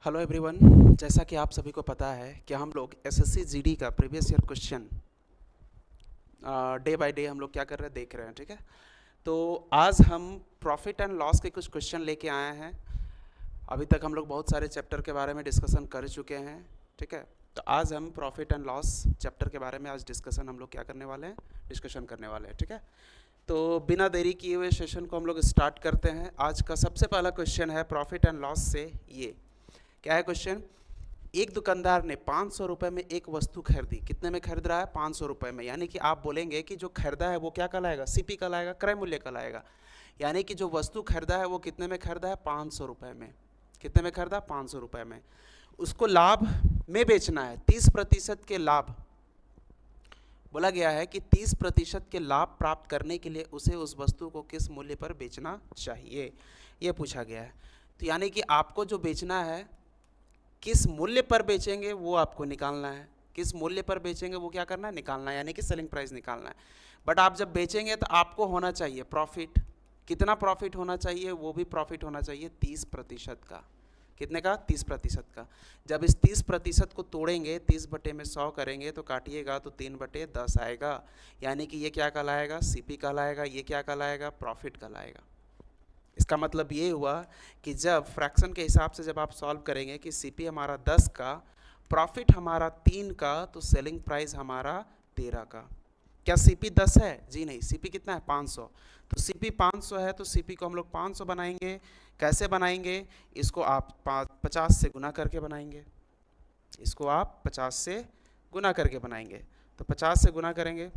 Hello everyone. जैसा कि आप सभी को पता है कि हम लोग एसएससी जीडी का previous year question day by day हम लोग क्या कर रहे हैं, देख रहे हैं। ठीक है, तो आज हम प्रॉफिट एंड लॉस के कुछ क्वेश्चन लेके आए हैं। अभी तक हम लोग बहुत सारे चैप्टर के बारे में डिस्कशन कर चुके हैं। ठीक है, तो आज हम प्रॉफिट एंड लॉस चैप्टर के बारे में आज डिस्कशन हम लोग क्या करने वाले हैं, डिस्कशन करने वाले हैं। ठीक है, तो बिना देरी किए हुए सेशन को हम लोग स्टार्ट करते हैं। आज का सबसे पहला क्वेश्चन है प्रॉफिट एंड लॉस से। ये क्या है क्वेश्चन? एक दुकानदार ने 500 रुपये में एक वस्तु खरीदी। कितने में खरीद रहा है? 500 रुपये में। यानी कि आप बोलेंगे कि जो खरीदा है वो क्या कहलाएगा? सीपी कहलाएगा, क्रय मूल्य कहलाएगा। यानी कि जो वस्तु खरीदा है वो कितने में खरीदा है? 500 रुपये में। कितने में खरीदा? 500 रुपये में। उसको लाभ में बेचना है, 30% के लाभ। बोला गया है कि 30% के लाभ प्राप्त करने के लिए उसे उस वस्तु को किस मूल्य पर बेचना चाहिए, ये पूछा गया है। तो यानी कि आपको जो बेचना है, किस मूल्य पर बेचेंगे वो आपको निकालना है। किस मूल्य पर बेचेंगे वो क्या करना है? निकालना है, यानी कि सेलिंग प्राइस निकालना है। बट आप जब बेचेंगे तो आपको होना चाहिए प्रॉफिट। कितना प्रॉफिट होना चाहिए? वो भी प्रॉफिट होना चाहिए 30% का। कितने का? 30% का। जब इस 30% को तोड़ेंगे, 30/100 करेंगे तो काटिएगा तो 3/10 आएगा। यानी कि ये क्या कहलाएगा? सीपी कहलाएगा। ये क्या कहलाएगा? प्रॉफिट कहलाएगा। इसका मतलब ये हुआ कि जब फ्रैक्शन के हिसाब से जब आप सॉल्व करेंगे कि सीपी हमारा 10 का, प्रॉफिट हमारा 3 का, तो सेलिंग प्राइस हमारा 13 का। क्या सीपी 10 है? जी नहीं, सीपी कितना है? 500। तो सीपी 500 है तो सीपी को हम लोग 500 बनाएंगे। कैसे बनाएंगे? इसको आप 50 से गुना करके बनाएंगे। इसको आप 50 से गुना करके बनाएंगे। तो 50 से गुना करेंगे,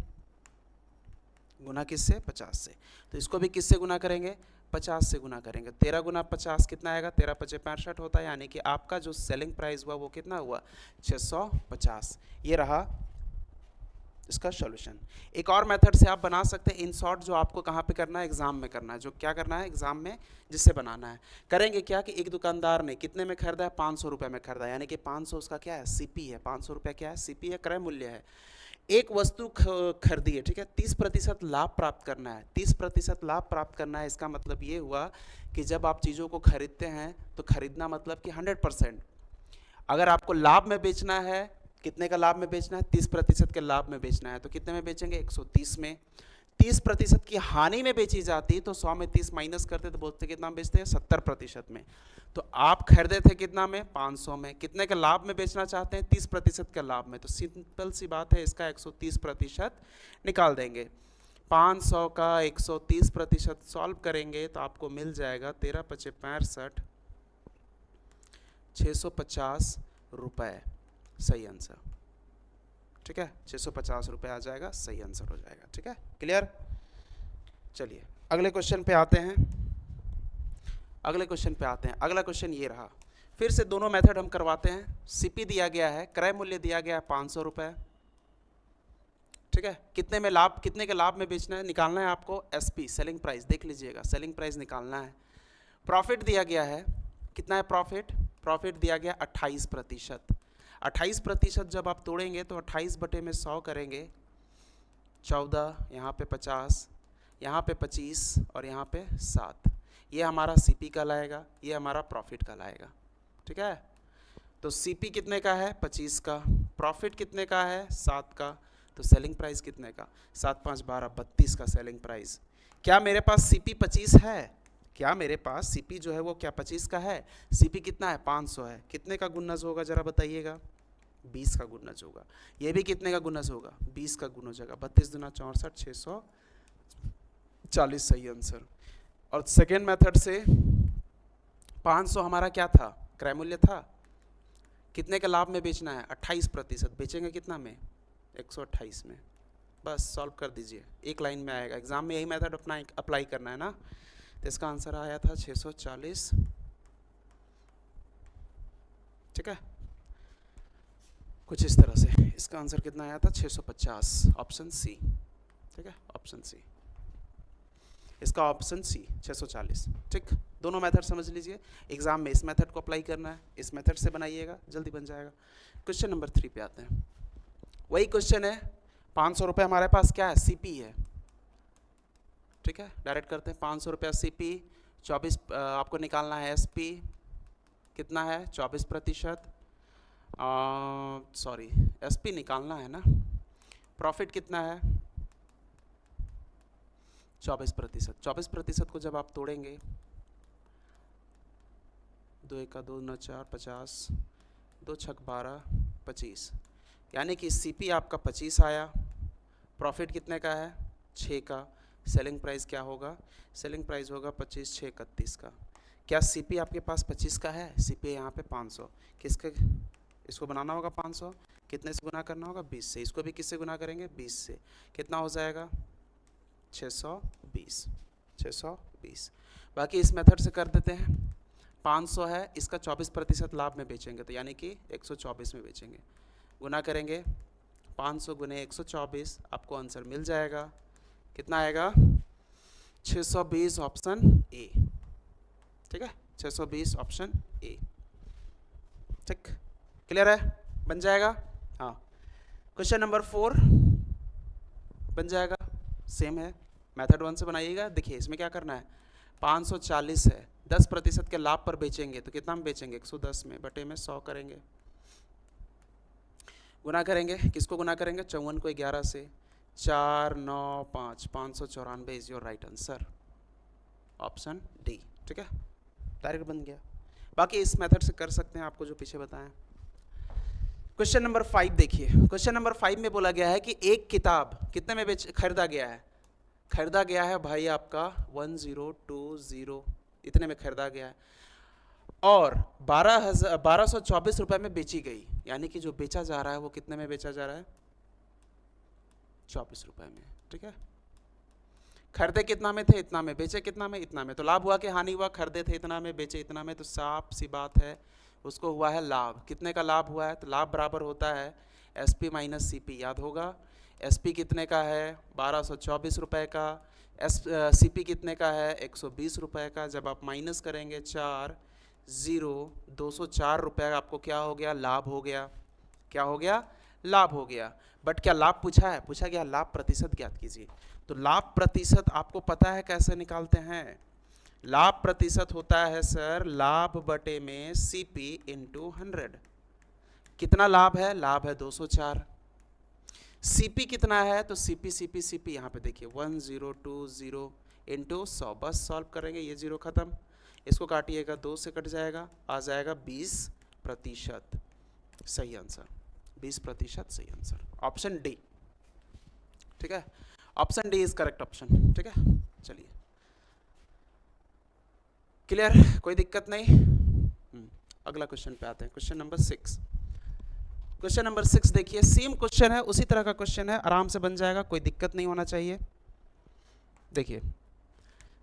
गुना किससे? 50 से। तो इसको भी किससे गुना करेंगे? 50 से गुना करेंगे। 13 गुना 50 कितना आएगा? 13 पचे 65 होता है। यानी कि आपका जो सेलिंग प्राइस हुआ वो कितना हुआ? 650। ये रहा इसका सॉल्यूशन। एक और मेथड से आप बना सकते हैं इन शॉर्ट, जो आपको कहाँ पे करना है? एग्जाम में करना है। जो क्या करना है एग्जाम में, जिससे बनाना है। करेंगे क्या कि एक दुकानदार ने कितने में खरीदा है? 500 रुपये में खरीदा। यानी कि 500 उसका क्या है? सीपी है। 500 रुपये क्या है? सीपी है, क्रय मूल्य है। एक वस्तु खरीदी है, ठीक है, 30% लाभ प्राप्त करना है। 30% लाभ प्राप्त करना है, इसका मतलब ये हुआ कि जब आप चीज़ों को खरीदते हैं तो खरीदना मतलब कि 100%। अगर आपको लाभ में बेचना है, कितने का लाभ में बेचना है? 30% के लाभ में बेचना है। तो कितने में बेचेंगे? 130 में। 30% की हानि में बेची जाती तो 100 में 30 माइनस करते तो बोलते कितना में बेचते हैं? 70% में। तो आप खरीदे थे कितना में? 500 में। कितने के लाभ में बेचना चाहते हैं? 30% के लाभ में। तो सिंपल सी बात है, इसका 130% निकाल देंगे। 500 का 130% सॉल्व करेंगे तो आपको मिल जाएगा 13 पचे 65, 650 रुपये। सही आंसर। ठीक है, 650 रुपये आ जाएगा, सही आंसर हो जाएगा। ठीक है, क्लियर? चलिए अगले क्वेश्चन पे आते हैं। अगला क्वेश्चन ये रहा। फिर से दोनों मेथड हम करवाते हैं। सीपी दिया गया है, क्रय मूल्य दिया गया है 500 रुपये। ठीक है, कितने में लाभ, कितने के लाभ में बेचना है, निकालना है आपको। एसपी, सेलिंग प्राइस, देख लीजिएगा, सेलिंग प्राइस निकालना है। प्रॉफिट दिया गया है, कितना है प्रॉफिट? प्रॉफिट दिया गया 28%। 28% जब आप तोड़ेंगे तो 28/100 करेंगे, 14, यहाँ पे 50, यहाँ पे 25 और यहाँ पे 7। ये हमारा सीपी कहलाएगा, ये हमारा प्रॉफिट कहलाएगा। ठीक है, तो सीपी कितने का है? 25 का। प्रॉफिट कितने का है? 7 का। तो सेलिंग प्राइस कितने का? 7 5 12 32 का सेलिंग प्राइस। क्या मेरे पास सीपी 25 है? क्या मेरे पास सीपी जो है वो क्या 25 का है? सीपी कितना है? 500 है। कितने का गुणज होगा जरा बताइएगा? 20 का गुणज होगा। ये भी कितने का गुणज होगा? 20 का गुणज होगा। 32 दूना 64, 640, सही आंसर। और सेकेंड मेथड से 500 हमारा क्या था? क्रय मूल्य था। कितने के लाभ में बेचना है? 28%। बेचेंगे कितना में? 128 में। बस सॉल्व कर दीजिए, एक लाइन में आएगा। एग्जाम में यही मेथड अपना अप्लाई करना है ना। तो इसका आंसर आया था 640। ठीक है, कुछ इस तरह से इसका आंसर कितना आया था? 650, ऑप्शन सी। ठीक है, ऑप्शन सी, इसका ऑप्शन सी 640। ठीक, दोनों मेथड समझ लीजिए। एग्जाम में इस मेथड को अप्लाई करना है, इस मेथड से बनाइएगा, जल्दी बन जाएगा। क्वेश्चन नंबर 3 पे आते हैं। वही क्वेश्चन है, 500 रुपये हमारे पास क्या है? सीपी है। ठीक है, डायरेक्ट करते हैं। 500 रुपया सीपी, 24 आपको निकालना है एसपी, कितना है 24%, सॉरी एसपी निकालना है ना, प्रॉफिट कितना है 24%। 24% को जब आप तोड़ेंगे, 2 एका 2 9 4 50, 2 छक 12 25, यानी कि सीपी आपका 25 आया, प्रॉफिट कितने का है 6 का, सेलिंग प्राइस क्या होगा, सेलिंग प्राइस होगा 25 6 31 का। क्या सीपी आपके पास 25 का है, सीपी यहाँ पे 500, किसके, इसको बनाना होगा 500, कितने से गुना करना होगा 20 से, इसको भी किससे गुना करेंगे 20 से, कितना हो जाएगा 620, 620। बाकी इस मेथड से कर देते हैं, 500 है, इसका 24% लाभ में बेचेंगे तो यानी कि 124 में बेचेंगे, गुना करेंगे 500 गुने 124, आपको आंसर मिल जाएगा, कितना आएगा 620 ऑप्शन ए, ठीक है 620 ऑप्शन ए, ठीक क्लियर है, बन जाएगा। हाँ क्वेश्चन नंबर 4 बन जाएगा, सेम है, मेथड 1 से बनाइएगा। देखिए इसमें क्या करना है, 540 है, 10% के लाभ पर बेचेंगे तो कितना में बेचेंगे 110 में, बटे में 100 करेंगे, गुना करेंगे, किसको गुना करेंगे 54 को 11 से, 4 9 5, 594 is your right answer, option D, ठीक है डायरेक्ट बन गया। बाकी इस मेथड से कर सकते हैं, आपको जो पीछे बताएं। क्वेश्चन नंबर 5 देखिए, क्वेश्चन नंबर 5 में बोला गया है कि एक किताब कितने में खरीदा गया है, खरीदा गया है भाई आपका 1020 इतने में खरीदा गया है, और 1224 रुपए में बेची गई, यानी कि जो बेचा जा रहा है वो कितने में बेचा जा रहा है 24 रुपए में, ठीक है। खरीदे कितना में थे इतना में, बेचे कितना में इतना में, तो लाभ हुआ कि हानि हुआ, खरीदे थे इतना में बेचे इतना में, तो साफ सी बात है उसको हुआ है लाभ। कितने का लाभ हुआ है, तो लाभ बराबर होता है एसपी माइनस सीपी, याद होगा एसपी कितने का है 1224 रुपए का, सीपी कितने का है 120 रुपए का, जब आप माइनस करेंगे 204 रुपए आपको क्या हो गया लाभ हो गया, क्या हो गया लाभ हो गया। बट क्या लाभ पूछा है, पूछा गया लाभ प्रतिशत ज्ञात कीजिए, तो लाभ प्रतिशत आपको पता है कैसे निकालते हैं, लाभ प्रतिशत होता है सर लाभ बटे में सीपी इंटू 100, कितना लाभ है, लाभ है 204, सीपी कितना है, तो सीपी सीपी सीपी यहाँ पे देखिए 1020 इंटू 100, बस सॉल्व करेंगे ये जीरो खत्म, इसको काटिएगा 2 से कट जाएगा, आ जाएगा 20%, सही आंसर 20% सही आंसर, ऑप्शन डी, ठीक है option D is correct option, ठीक है। चलिए क्लियर, कोई दिक्कत नहीं। अगला क्वेश्चन पे आते हैं, क्वेश्चन नंबर 6। क्वेश्चन नंबर 6 देखिए, सेम क्वेश्चन है, उसी तरह का क्वेश्चन है, आराम से बन जाएगा, कोई दिक्कत नहीं होना चाहिए। देखिए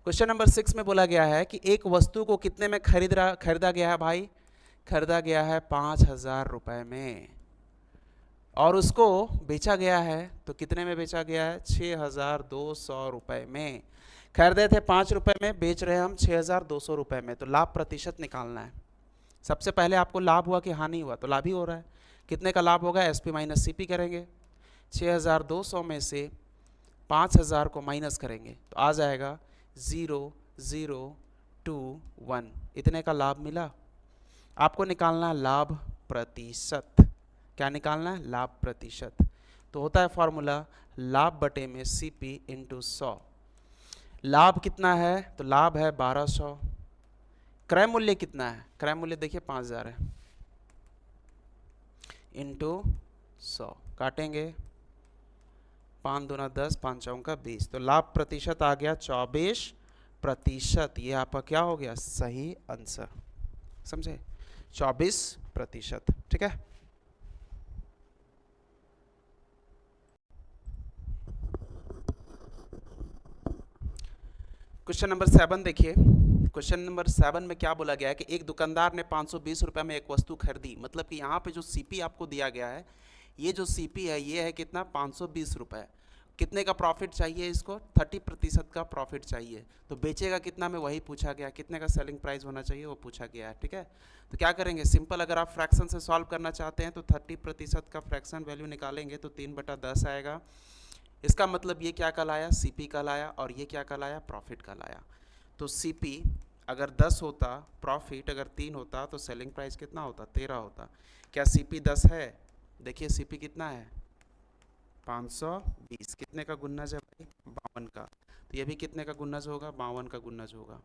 क्वेश्चन नंबर 6 में बोला गया है कि एक वस्तु को कितने में खरीदा गया है भाई, खरीदा गया है 5000 रुपए में, और उसको बेचा गया है तो कितने में बेचा गया है 6200 रुपए में, खरीदे थे 5 रुपए में, बेच रहे हैं हम 6200 रुपए में, तो लाभ प्रतिशत निकालना है। सबसे पहले आपको लाभ हुआ कि हानि हुआ, तो लाभ ही हो रहा है, कितने का लाभ होगा एसपी माइनस सीपी करेंगे, 6200 में से 5000 को माइनस करेंगे तो आ जाएगा 0021, इतने का लाभ मिला। आपको निकालना है लाभ प्रतिशत, क्या निकालना है लाभ प्रतिशत, तो होता है फॉर्मूला लाभ बटे में सीपी इंटू 100, लाभ कितना है, तो लाभ है 1200, क्रय मूल्य कितना है, क्रय मूल्य देखिए 5000 है, इंटू 100 काटेंगे, 5 दूना 10, 5 चौका 20, तो लाभ प्रतिशत आ गया 24%, ये आपका क्या हो गया सही आंसर, समझे 24%, ठीक है। क्वेश्चन नंबर 7 देखिए, क्वेश्चन नंबर 7 में क्या बोला गया है कि एक दुकानदार ने 520 रुपए में एक वस्तु खरीदी, मतलब कि यहाँ पे जो सीपी आपको दिया गया है, ये जो सीपी है ये है कितना 520 रुपए, कितने का प्रॉफिट चाहिए इसको 30% का प्रॉफिट चाहिए, तो बेचेगा कितना में वही पूछा गया, कितने का सेलिंग प्राइस होना चाहिए वो पूछा गया है, ठीक है। तो क्या करेंगे सिंपल, अगर आप फ्रैक्शन से सॉल्व करना चाहते हैं तो 30% का फ्रैक्शन वैल्यू निकालेंगे तो 3/10 आएगा, इसका मतलब ये क्या कहलाया सीपी कहलाया, और ये क्या कहलाया प्रॉफिट कहलाया। तो सीपी अगर 10 होता प्रॉफिट, अगर 3 होता तो सेलिंग प्राइस कितना होता? 13 होता। क्या सीपी 10 है? देखिए सीपी कितना है? 520। कितने का गुन्नज है भाई? 52 का। तो ये भी कितने का गुन्नज होगा? 52 का गुन्नज होगा।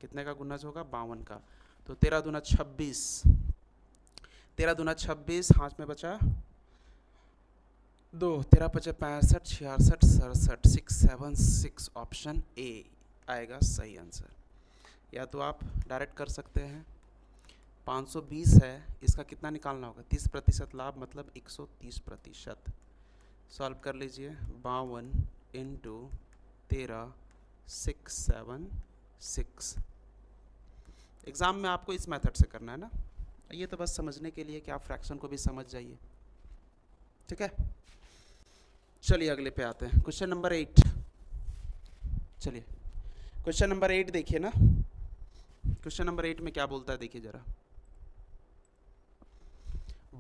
कितने का गुन्नज होगा? 52 का। तो 13 दूना 26, 13 दूना 26, हाथ में बचा 2, 13 पचे 65, 66, 67, 676। ऑप्शन ए आएगा सही आंसर। या तो आप डायरेक्ट कर सकते हैं, 520 है, इसका कितना निकालना होगा? 30% लाभ मतलब 130%। सॉल्व कर लीजिए, 52 इंटू 13, 676। एग्ज़ाम में आपको इस मेथड से करना है ना, ये तो बस समझने के लिए कि आप फ्रैक्शन को भी समझ जाइए, ठीक है। चलिए अगले पे आते हैं, क्वेश्चन नंबर 8। चलिए क्वेश्चन नंबर 8 देखिए ना, क्वेश्चन नंबर 8 में क्या बोलता है देखिए जरा।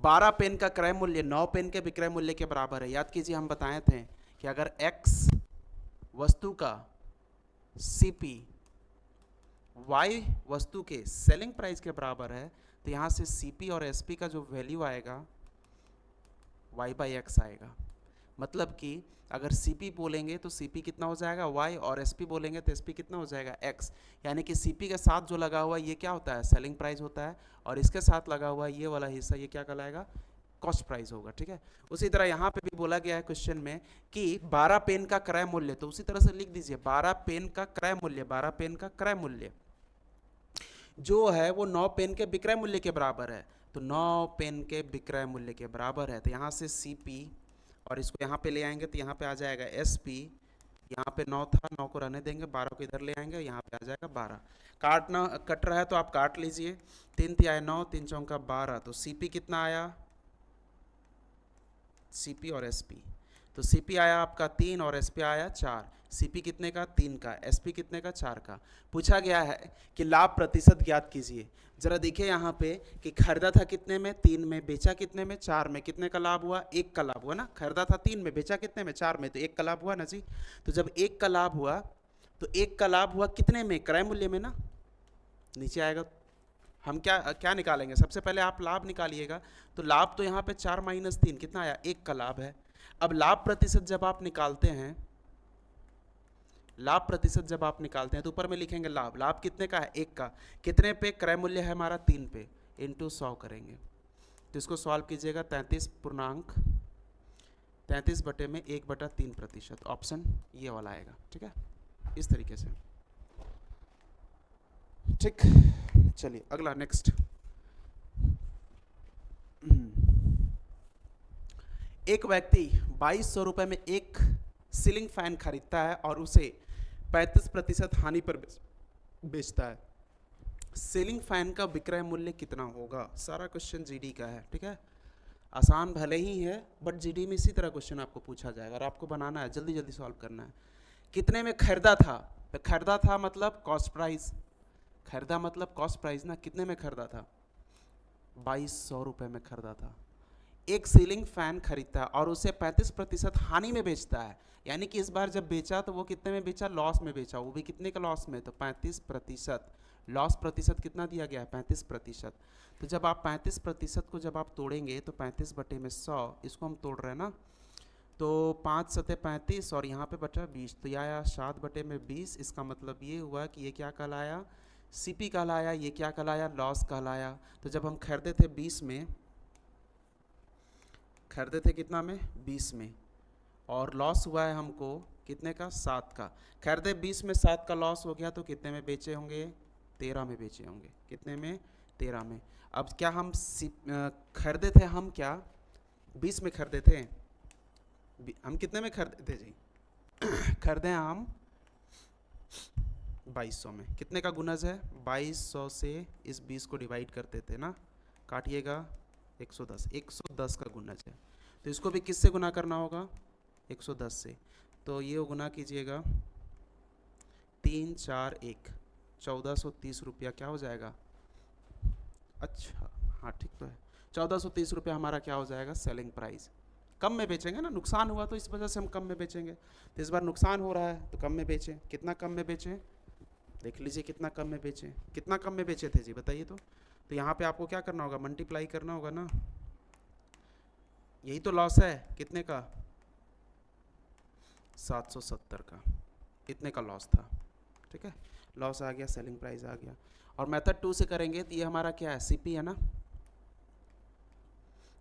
12 पेन का क्रय मूल्य 9 पेन के विक्रय मूल्य के बराबर है। याद कीजिए हम बताए थे कि अगर x वस्तु का CP y वस्तु के सेलिंग प्राइस के बराबर है, तो यहाँ से CP और SP का जो वैल्यू आएगा y/x आएगा। मतलब कि अगर CP बोलेंगे तो CP कितना हो जाएगा y, और SP बोलेंगे तो SP कितना हो जाएगा x। यानी कि CP के साथ जो लगा हुआ ये क्या होता है? सेलिंग प्राइस होता है, और इसके साथ लगा हुआ ये वाला हिस्सा ये क्या कहलाएगा? कॉस्ट प्राइस होगा, ठीक है। उसी तरह यहाँ पे भी बोला गया है क्वेश्चन में कि 12 पेन का क्रय मूल्य, तो उसी तरह से लिख दीजिए 12 पेन का क्रय मूल्य, 12 पेन का क्रय मूल्य जो है वो 9 पेन के विक्रय मूल्य के बराबर है। तो 9 पेन के विक्रय मूल्य के बराबर है, तो यहाँ से CP और इसको यहाँ पे ले आएंगे तो यहाँ पे आ जाएगा SP। यहाँ पे 9 था, 9 को रहने देंगे, 12 को इधर ले आएंगे, यहाँ पे आ जाएगा 12। काटना कट रहा है तो आप काट लीजिए, 3 तिहाई 9, 3 चौका 12। तो CP कितना आया? CP और SP, तो CP आया आपका 3 और SP आया 4। CP कितने का? 3 का। SP कितने का? 4 का। पूछा गया है कि लाभ प्रतिशत ज्ञात कीजिए। जरा देखिए यहाँ पे कि खरीदा था कितने में? 3 में। बेचा कितने में? 4 में। कितने का लाभ हुआ? 1 का लाभ हुआ ना। खरीदा था 3 में, बेचा कितने में? 4 में, तो 1 का लाभ हुआ ना जी। तो जब 1 का लाभ हुआ तो 1 का लाभ हुआ कितने में? क्रय मूल्य में ना। नीचे आएगा, हम क्या क्या निकालेंगे? सबसे पहले आप लाभ निकालिएगा। तो लाभ तो यहाँ पे 4 - 3 कितना आया? 1 का लाभ है। अब लाभ प्रतिशत जब आप निकालते हैं, लाभ प्रतिशत जब आप निकालते हैं तो ऊपर में लिखेंगे लाभ। लाभ कितने का है? 1 का। कितने पे? क्रय मूल्य है हमारा 3 पे, इंटू 100 करेंगे। तो इसको सॉल्व कीजिएगा, 33/1/3%। ऑप्शन ये वाला आएगा, ठीक है, इस तरीके से। ठीक, चलिए अगला नेक्स्ट। एक व्यक्ति 2200 रुपये में एक सीलिंग फैन खरीदता है और उसे 35% हानि पर बेचता है। सीलिंग फैन का विक्रय मूल्य कितना होगा? सारा क्वेश्चन जीडी का है, ठीक है। आसान भले ही है बट जीडी में इसी तरह क्वेश्चन आपको पूछा जाएगा और आपको बनाना है, जल्दी जल्दी सॉल्व करना है। कितने में खरीदा था? तो खरीदा था मतलब कॉस्ट प्राइस, खरीदा मतलब कॉस्ट प्राइस ना। कितने में खरीदा था? 2200 रुपये में खरीदा था। एक सीलिंग फैन खरीदता है और उसे 35% हानि में बेचता है। यानी कि इस बार जब बेचा तो वो कितने में बेचा? लॉस में बेचा। वो भी कितने का लॉस में? तो 35%। लॉस प्रतिशत कितना दिया गया है? 35%। तो जब आप 35% को जब आप तोड़ेंगे तो 35/100, इसको हम तोड़ रहे हैं ना, तो 5 सते 35 और यहाँ पे बचा 20, तो यह आया 7/20। इसका मतलब ये हुआ कि ये क्या कहलाया? CP कहलाया। ये क्या कहलाया? लॉस कहलाया। तो जब हम खरीदे थे 20 में, खरीदे थे कितना में? 20 में, और लॉस हुआ है हमको कितने का? 7 का। खरीदे 20 में, 7 का लॉस हो गया तो कितने में बेचे होंगे? 13 में बेचे होंगे। कितने में? 13 में। अब क्या हम खरीदे थे, हम क्या 20 में खरीदे थे? हम कितने में खरीदे थे जी? खरीदे हम 2200 में। कितने का गुनज है? 2200 से इस 20 को डिवाइड करते थे ना, काटिएगा 110, 110 का गुनज है। तो इसको भी किससे गुना करना होगा? 110 से। तो ये गुना कीजिएगा 3 4 1, 1430 रुपया क्या हो जाएगा? अच्छा हाँ ठीक तो है, 1430 रुपया हमारा क्या हो जाएगा? Selling price. कम में बेचेंगे ना, नुकसान हुआ तो इस वजह से हम कम में बेचेंगे। तो इस बार नुकसान हो रहा है तो कम में बेचें। कितना कम में बेचें? देख लीजिए कितना कम में बेचे, कितना कम में बेचे थे जी बताइए। तो यहाँ पे आपको क्या करना होगा, मल्टीप्लाई करना होगा ना, यही तो लॉस है, कितने का, 770 का, इतने का लॉस था। ठीक है, लॉस आ गया, सेलिंग प्राइस आ गया। और मेथड 2 से करेंगे तो ये हमारा क्या है, सीपी है ना।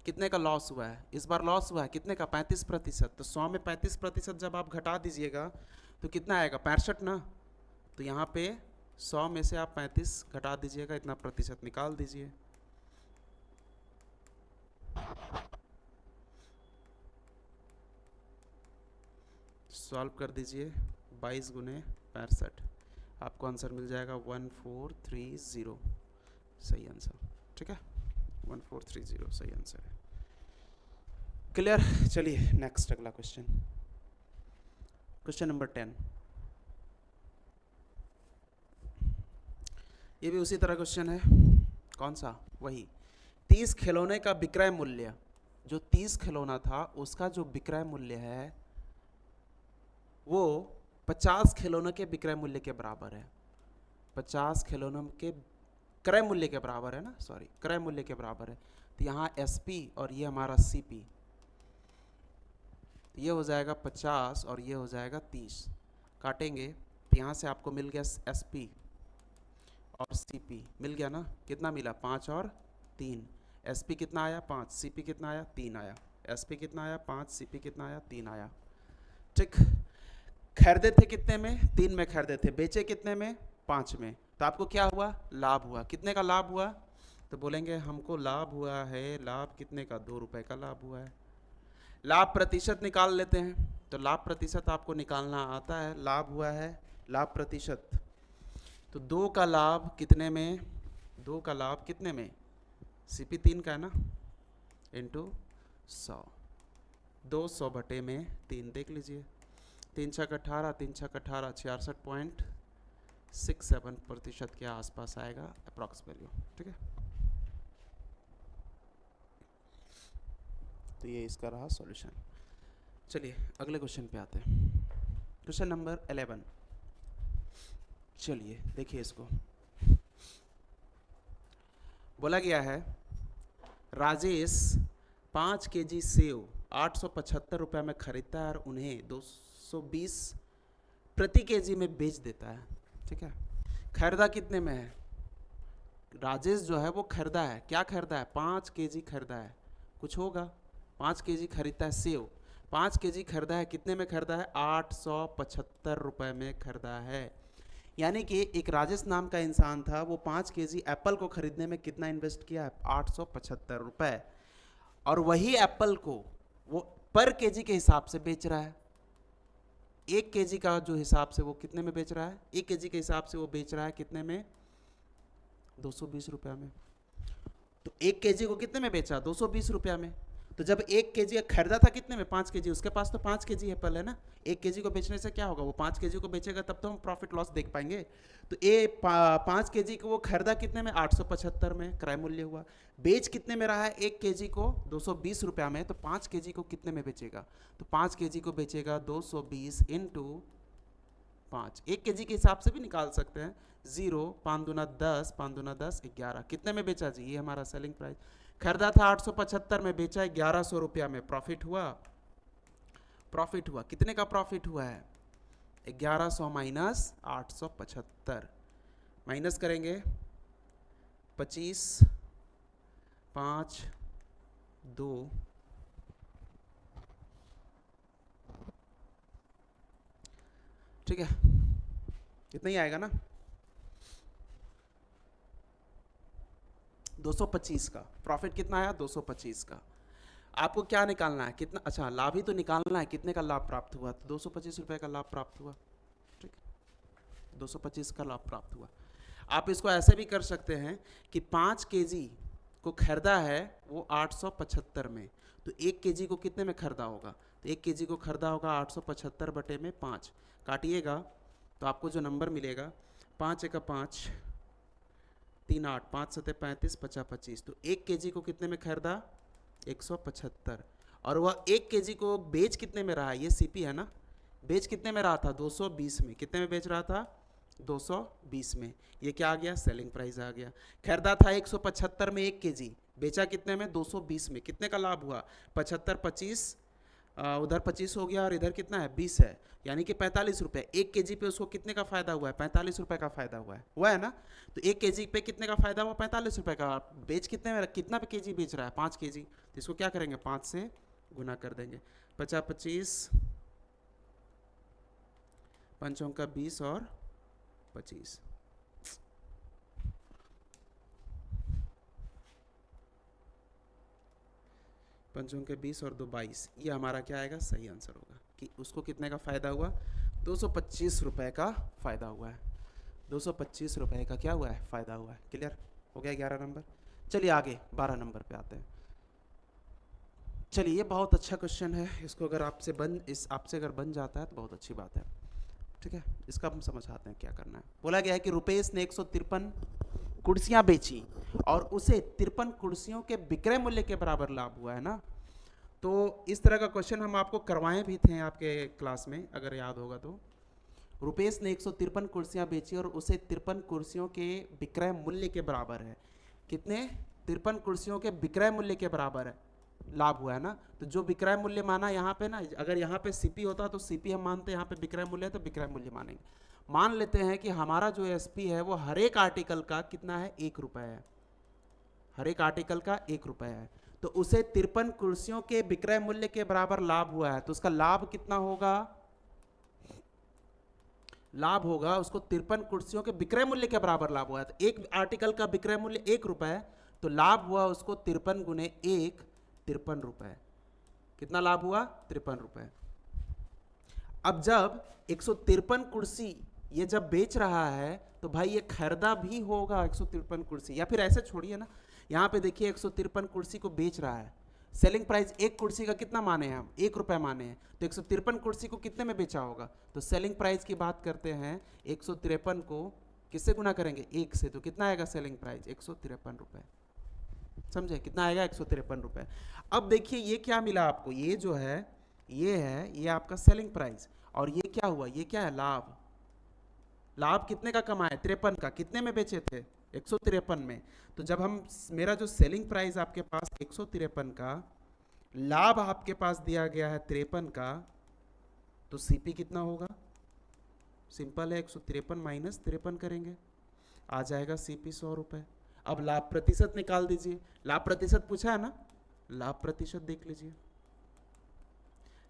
कितने का लॉस हुआ है इस बार, लॉस हुआ है कितने का, 35%। तो 100 में 35% जब आप घटा दीजिएगा तो कितना आएगा, 65 ना। तो यहाँ पे 100 में से आप 35 घटा दीजिएगा, इतना प्रतिशत निकाल दीजिए। सॉल्व कर दीजिए, 22 गुने 65, आपको आंसर मिल जाएगा 1430, सही आंसर। ठीक है, 1430 सही आंसर है। क्लियर। चलिए नेक्स्ट अगला क्वेश्चन, क्वेश्चन नंबर 10। ये भी उसी तरह क्वेश्चन है, कौन सा, वही 30 खिलौने का विक्रय मूल्य, जो 30 खिलौना था उसका जो विक्रय मूल्य है वो 50 खिलौनों के विक्रय मूल्य के बराबर है। 50 खिलौनों के क्रय मूल्य के बराबर है ना, सॉरी क्रय मूल्य के बराबर है। तो यहाँ SP और ये हमारा CP, ये हो जाएगा 50 और ये हो जाएगा 30, काटेंगे तो यहाँ से आपको मिल गया SP और CP मिल गया ना, कितना मिला, 5 और 3। SP कितना आया, 5, CP कितना आया, 3 आया। SP कितना आया, 5, CP कितना आया, 3 आया। ठीक, खरीदे थे कितने में, 3 में खरीदे थे, बेचे कितने में, 5 में। तो आपको क्या हुआ, लाभ हुआ। कितने का लाभ हुआ, तो बोलेंगे हमको लाभ हुआ है, लाभ कितने का, 2 रुपए का लाभ हुआ है। लाभ प्रतिशत निकाल लेते हैं, तो लाभ प्रतिशत आपको निकालना आता है, लाभ हुआ है, लाभ प्रतिशत, तो 2 का लाभ कितने में, 2 का लाभ कितने में, CP 3 का है ना, इंटू 100, 200 बटे में 3, देख लीजिए, 3 छक 18, 3 छक 18, 66.67% के आसपास आएगा अप्रॉक्स वैल्यू। ठीक है, तो ये इसका रहा सॉल्यूशन। चलिए अगले क्वेश्चन पे आते हैं, क्वेश्चन नंबर 11। चलिए देखिए इसको, बोला गया है राजेश 5 केजी सेव 875 रुपये में खरीदता है और उन्हें 220 प्रति केजी में बेच देता है। ठीक है, खरीदा कितने में है, राजेश जो है वो खरीदा है, क्या खरीदा है, 5 केजी खरीदा है, कुछ होगा, 5 केजी खरीदता है सेव, 5 केजी खरीदा है, कितने में खरीदा है, 875 रुपये में खरीदा है। यानी कि एक राजेश नाम का इंसान था, वो 5 केजी एप्पल को खरीदने में कितना इन्वेस्ट किया है, 875 रुपये, और वही एप्पल को वो पर केजी के हिसाब से बेच रहा है। 1 केजी का जो हिसाब से वो कितने में बेच रहा है, 1 केजी के हिसाब से वो बेच रहा है कितने में, 220 रुपये में। तो 1 केजी को कितने में बेचा, 220 रुपये में। तो जब 1 केजी खरीदा था कितने में, 5 केजी, उसके पास तो 5 केजी एप्पल है ना, 1 केजी को बेचने से क्या होगा, वो 5 केजी को बेचेगा तब तो हम प्रॉफिट लॉस देख पाएंगे। तो ये 5 केजी को वो खरीदा कितने में, 875 में क्रय मूल्य हुआ, बेच कितने में रहा है, 1 केजी को 220 रुपया में, तो 5 केजी को कितने में बेचेगा, तो 5 केजी को बेचेगा 220 इंटू 5, 1 केजी के हिसाब से भी निकाल सकते हैं, 0, 5 दूना 10, 5 दूना 10, 11, कितने में बेचा जी, ये हमारा सेलिंग प्राइस। खरीदा था 875 में, बेचा 1100 रुपया में, प्रॉफिट हुआ, प्रॉफिट हुआ, कितने का प्रॉफिट हुआ है, 1100 माइनस 875, माइनस करेंगे 25, 5, 2, ठीक है, कितना ही आएगा ना, 225 का प्रॉफिट, कितना आया, 225 का। आपको क्या निकालना है, कितना, अच्छा लाभ ही तो निकालना है, कितने का लाभ प्राप्त हुआ, तो 225 रुपये का लाभ प्राप्त हुआ। ठीक, 225 का लाभ प्राप्त हुआ। आप इसको ऐसे भी कर सकते हैं कि 5 केजी को खरीदा है वो 875 में, तो 1 केजी को कितने में खरीदा होगा, तो 1 केजी को खरीदा होगा 875 बटे में 5, काटिएगा तो आपको जो नंबर मिलेगा, 5 एक 5, 3 8, 5 7 35, 50 25, तो 1 केजी को कितने में खरीदा, 175, और वह 1 केजी को बेच कितने में रहा, ये CP है ना, बेच कितने में रहा था, 220 में, कितने में बेच रहा था, 220 में, ये क्या आ गया, सेलिंग प्राइस आ गया। खरीदा था 175 में 1 केजी, बेचा कितने में, 220 में, कितने का लाभ हुआ, 75 25, उधर 25 हो गया और इधर कितना है 20 है, यानी कि 45 रुपये। 1 केजी पे उसको कितने का फ़ायदा हुआ है, 45 रुपये का फ़ायदा हुआ है ना। तो 1 केजी पे कितने का फ़ायदा हुआ, 45 रुपये का। बेच कितने में, कितना पे केजी बेच रहा है, 5 केजी, तो इसको क्या करेंगे, 5 से गुना कर देंगे। 50 25, 5 का 20 और 25, पंचों के 20 और 2 22, ये हमारा क्या आएगा, सही आंसर होगा कि उसको कितने का फ़ायदा हुआ, 225 रुपये का फ़ायदा हुआ है। 225 रुपये का क्या हुआ है, फ़ायदा हुआ है। क्लियर हो गया 11 नंबर। चलिए आगे 12 नंबर पे आते हैं। चलिए ये बहुत अच्छा क्वेश्चन है, इसको अगर आपसे अगर बन जाता है तो बहुत अच्छी बात है। ठीक है, इसका हम समझाते हैं क्या करना है। बोला गया है कि रुपेश ने 153 कुर्सियां बेची और उसे 53 कुर्सियों के विक्रय मूल्य के बराबर लाभ हुआ है ना। तो इस तरह का क्वेश्चन हम आपको करवाए भी थे आपके क्लास में, अगर याद होगा तो। रुपेश ने 153 कुर्सियां बेची और उसे 53 कुर्सियों के विक्रय मूल्य के बराबर है, कितने, 53 कुर्सियों के विक्रय मूल्य के बराबर है लाभ हुआ है ना। तो जो विक्रय मूल्य माना यहाँ पे ना, अगर यहाँ पे सीपी होता तो सीपी हम मानते, यहाँ पे विक्रय मूल्य है तो विक्रय मूल्य मानेंगे। मान लेते हैं कि हमारा जो एसपी है वो हर एक आर्टिकल का कितना है, 1 रुपये है, हर एक आर्टिकल का 1 रुपये है। तो उसे 53 कुर्सियों के विक्रय मूल्य के बराबर लाभ हुआ है, तो उसका लाभ कितना होगा, लाभ होगा उसको 53 कुर्सियों के विक्रय मूल्य के बराबर लाभ हुआ है। तो एक आर्टिकल का विक्रय मूल्य 1 रुपये है, तो लाभ हुआ उसको 53 गुने 1, 53 रुपये। कितना लाभ हुआ, 53 रुपये। अब जब 153 कुर्सी ये जब बेच रहा है तो भाई ये खरीदा भी होगा 153 कुर्सी, या फिर ऐसे छोड़िए ना, यहाँ पे देखिए 153 कुर्सी को बेच रहा है। सेलिंग प्राइस एक कुर्सी का कितना माने हैं हम, 1 रुपये माने हैं, तो 153 कुर्सी को कितने में बेचा होगा। तो सेलिंग प्राइस की बात करते हैं, 153 को किससे गुना करेंगे, 1 से, तो कितना आएगा सेलिंग प्राइस, 153 रुपये। समझे, कितना आएगा, 153 रुपये। अब देखिए ये क्या मिला आपको, ये जो है ये आपका सेलिंग प्राइस, और ये क्या हुआ, ये क्या है, लाभ। लाभ कितने का कमाए, 53 का, कितने में बेचे थे, 153 में। तो जब हम, मेरा जो सेलिंग प्राइस आपके पास 153 का, लाभ आपके पास दिया गया है 53 का, तो सीपी कितना होगा, सिंपल है, 153 माइनस 53 करेंगे, आ जाएगा सीपी 100 रुपये। अब लाभ प्रतिशत निकाल दीजिए, लाभ प्रतिशत पूछा है ना, लाभ प्रतिशत देख लीजिए,